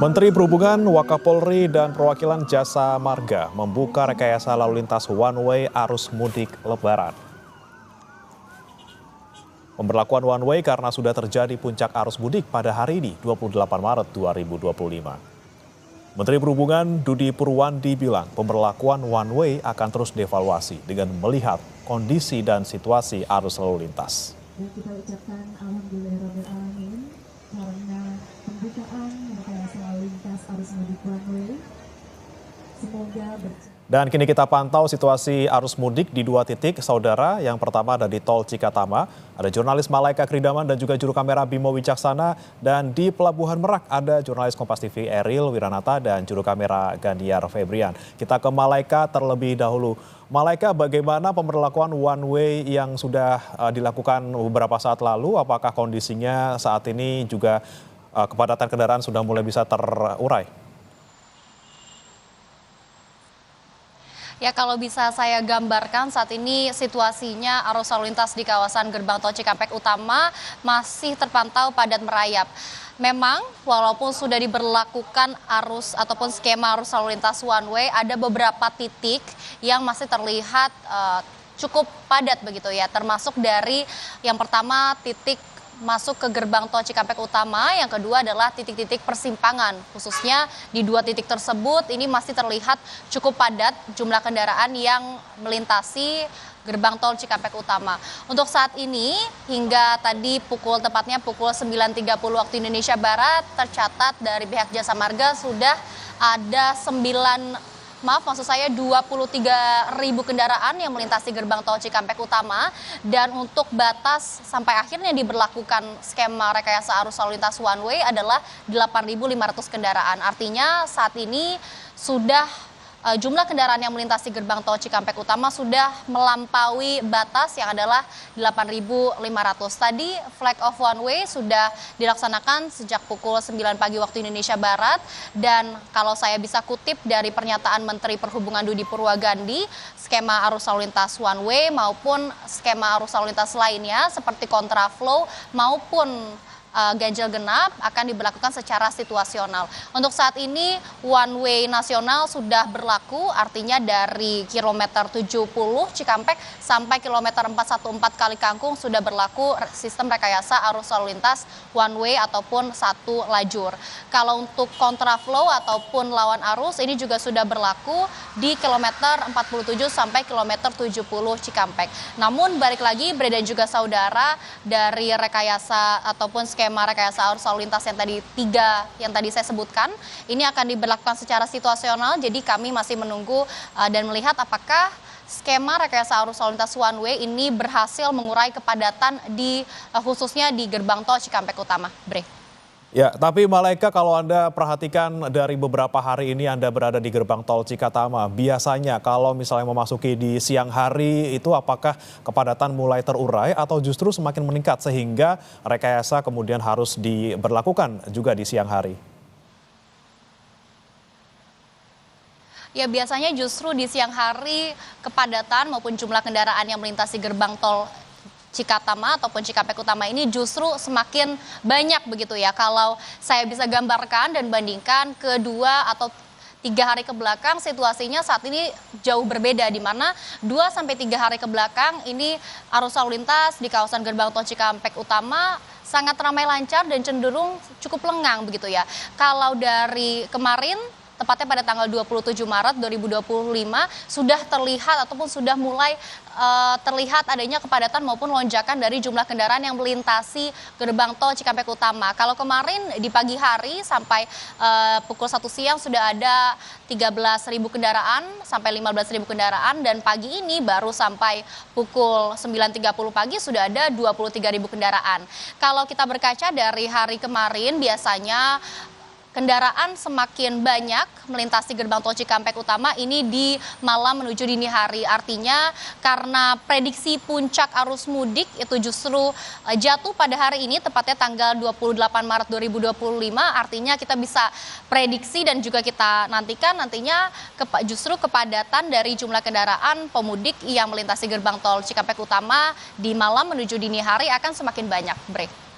Menteri Perhubungan, Wakapolri, dan perwakilan Jasa Marga membuka rekayasa lalu lintas one way arus mudik Lebaran. Pemberlakuan one way karena sudah terjadi puncak arus mudik pada hari ini, 28 Maret 2025. Menteri Perhubungan Dudi Purwandi bilang pemberlakuan one way akan terus dievaluasi dengan melihat kondisi dan situasi arus lalu lintas. Dan kita ucapkan alhamdulillahirrahmanirrahim karena pembukaan rekayasa lalu lintas arus mudik one way. Semoga Dan kini kita pantau situasi arus mudik di dua titik, saudara. Yang pertama ada di Tol Cikatama, ada jurnalis Malaika Kridaman dan juga juru kamera Bimo Wicaksana. Dan di Pelabuhan Merak ada jurnalis Kompas TV Eril Wiranata dan juru kamera Gandiar Febrian. Kita ke Malaika terlebih dahulu. Malaika, bagaimana pemberlakuan one way yang sudah dilakukan beberapa saat lalu? Apakah kondisinya saat ini juga kepadatan kendaraan sudah mulai bisa terurai? Ya, kalau bisa saya gambarkan saat ini situasinya arus lalu lintas di kawasan Gerbang Tol Cikampek Utama masih terpantau padat merayap. Memang walaupun sudah diberlakukan arus ataupun skema arus lalu lintas one way, ada beberapa titik yang masih terlihat cukup padat begitu ya. Termasuk dari yang pertama titik masuk ke Gerbang Tol Cikampek Utama, yang kedua adalah titik-titik persimpangan. Khususnya di dua titik tersebut ini masih terlihat cukup padat jumlah kendaraan yang melintasi Gerbang Tol Cikampek Utama. Untuk saat ini hingga tadi tepatnya pukul 9.30 waktu Indonesia Barat, tercatat dari pihak Jasa Marga sudah ada 23.000 kendaraan yang melintasi Gerbang Tol Cikampek Utama, dan untuk batas sampai akhirnya diberlakukan skema rekayasa arus lalu lintas one way adalah 8.500 kendaraan. Artinya saat ini sudah jumlah kendaraan yang melintasi Gerbang Tol Cikampek Utama sudah melampaui batas yang adalah 8.500. Tadi flag off one way sudah dilaksanakan sejak pukul 9 pagi waktu Indonesia Barat, dan kalau saya bisa kutip dari pernyataan Menteri Perhubungan Dudi Purwandi, skema arus lalu lintas one way maupun skema arus lalu lintas lainnya seperti kontraflow maupun ganjil genap akan diberlakukan secara situasional. Untuk saat ini one way nasional sudah berlaku, artinya dari kilometer 70 Cikampek sampai kilometer 414 Kali Kangkung sudah berlaku sistem rekayasa arus lalu lintas one way ataupun satu lajur. Kalau untuk kontraflow ataupun lawan arus ini juga sudah berlaku di kilometer 47 sampai kilometer 70 Cikampek. Namun balik lagi Bre dan juga saudara, dari rekayasa ataupun skema rekayasa arus lalu lintas yang tadi saya sebutkan ini akan diberlakukan secara situasional, jadi kami masih menunggu dan melihat apakah skema rekayasa arus lalu lintas one way ini berhasil mengurai kepadatan khususnya di Gerbang Tol Cikampek Utama. Bre. Ya, tapi Malaika, kalau Anda perhatikan dari beberapa hari ini Anda berada di Gerbang Tol Cikatama, biasanya kalau misalnya memasuki di siang hari itu apakah kepadatan mulai terurai atau justru semakin meningkat sehingga rekayasa kemudian harus diberlakukan juga di siang hari? Ya, biasanya justru di siang hari kepadatan maupun jumlah kendaraan yang melintasi Gerbang Tol Cikatama ataupun Cikampek Utama ini justru semakin banyak begitu ya. Kalau saya bisa gambarkan dan bandingkan kedua atau 3 hari ke belakang, situasinya saat ini jauh berbeda, di mana 2-3 hari ke belakang ini arus lalu lintas di kawasan Gerbang Tol Cikampek Utama sangat ramai lancar dan cenderung cukup lengang begitu ya. Kalau dari kemarin, tepatnya pada tanggal 27 Maret 2025 sudah terlihat ataupun sudah mulai terlihat adanya kepadatan maupun lonjakan dari jumlah kendaraan yang melintasi Gerbang Tol Cikampek Utama. Kalau kemarin di pagi hari sampai pukul 1 siang sudah ada 13.000 kendaraan sampai 15.000 kendaraan, dan pagi ini baru sampai pukul 9.30 pagi sudah ada 23.000 kendaraan. Kalau kita berkaca dari hari kemarin, biasanya kendaraan semakin banyak melintasi Gerbang Tol Cikampek Utama ini di malam menuju dini hari. Artinya karena prediksi puncak arus mudik itu justru jatuh pada hari ini, tepatnya tanggal 28 Maret 2025. Artinya kita bisa prediksi dan juga kita nantikan nantinya justru kepadatan dari jumlah kendaraan pemudik yang melintasi Gerbang Tol Cikampek Utama di malam menuju dini hari akan semakin banyak, Bre.